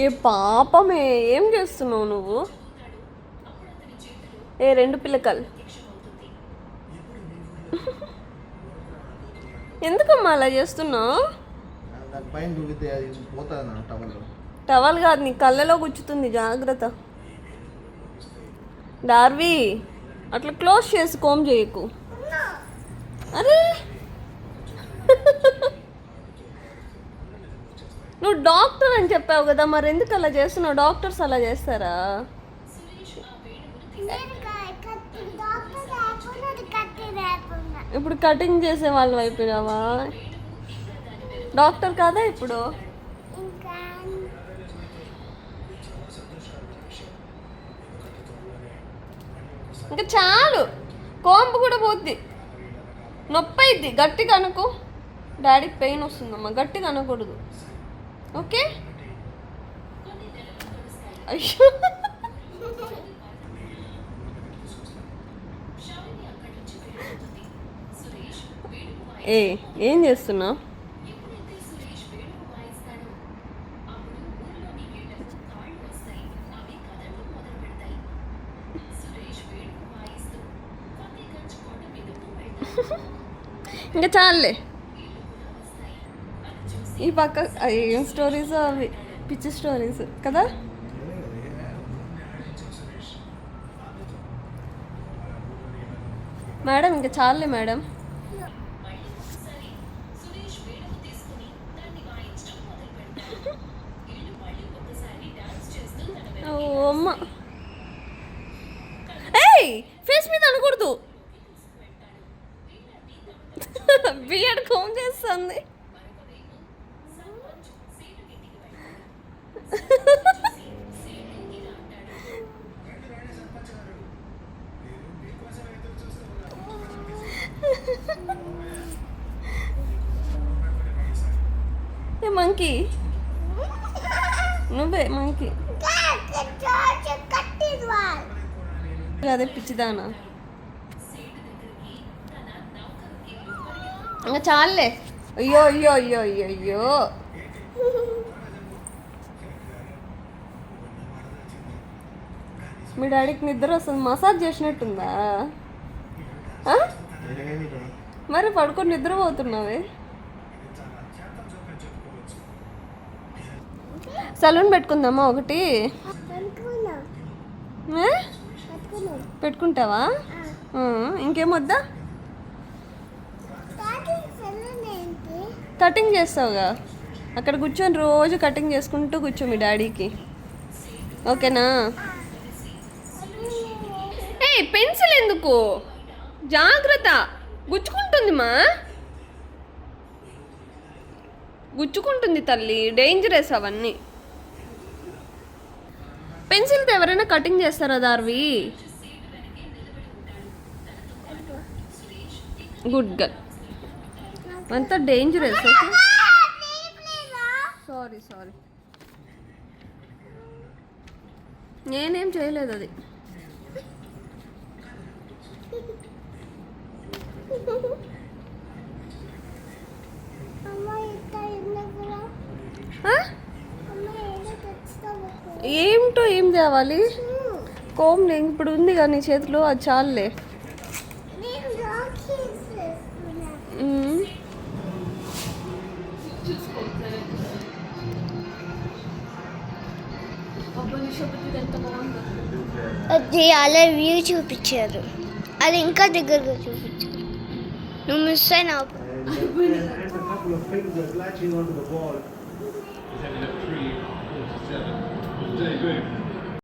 ఏ పాపమే, ఏం చేస్తున్నావు నువ్వు? ఏ రెండు పిల్లకలు ఎందుకమ్మా అలా చేస్తున్నావు? టవల్ కాదు, నీ కళ్ళలో గుచ్చుతుంది, జాగ్రత్త. డార్వి, అట్లా క్లోజ్ చేసి కోమ్ చేయకు. అరే నువ్వు డాక్టర్ అని చెప్పావు కదా, మరి ఎందుకు అలా చేస్తున్నావు? డాక్టర్స్ అలా చేస్తారా? ఇప్పుడు కటింగ్ చేసే వాళ్ళు అయిపోయావా? డాక్టర్ కాదా ఇప్పుడు? ఇంకా చాలు, కోంపు కూడా పోద్ది, నొప్పి అయిద్ది. గట్టిగా అనుకో, డాడీకి పెయిన్ వస్తుందమ్మా, గట్టిగా అనకూడదు, ఓకే? అయ్యో ఏ ఏం చేస్తున్నావు? ఇంకా చాలులే. ఈ పక్క ఏం స్టోరీస్ అవి, పిచ్చి స్టోరీస్ కదా. మేడం ఇంకా చాలులే మేడం. ఓ అమ్మ, ఏయ్ ఫేస్ మీద అనకూడదు. బియర్డ్ కోమ్ చేస్తుంది. ఏ మంకీ, నువ్వే మంకీ. అదే పిచ్చిదానా. ఇంకా చాలులే. అయ్యో అయ్యో అయ్యో అయ్యో అయ్యో. మీ డాడీకి నిద్ర వస్తుంది, మసాజ్ చేసినట్టుందా? మరి పడుకొని నిద్రపోతున్నావే. సలూన్ పెట్టుకుందామా ఒకటి? పెట్టుకుంటావా? ఇంకేమొద్దా? కటింగ్ చేస్తావుగా, అక్కడ కూర్చొని రోజు కటింగ్ చేసుకుంటూ కూర్చో మీ డాడీకి, ఓకేనా? ఏయ్ పెన్సిల్ ఎందుకు? జాగ్రత్త, గుచ్చుకుంటుంది మా, గుచ్చుకుంటుంది తల్లి, డేంజరస్ అవన్నీ. పెన్సిల్తో ఎవరైనా కటింగ్ చేస్తారా దార్వి? Good girl. అంతా డేంజరస్, ఓకే? సారీ సారీ, నేనేం చేయలేదు అది. ఏమిటో ఏం తేవాలి? కోమ్ ఇప్పుడు ఉంది కానీ నీ చేతిలో, అది చాలులే. అది అలా వ్యూ చూపించారు, అది ఇంకా దగ్గరగా చూపించారు. నువ్వు మిస్ అయినావు. Very good.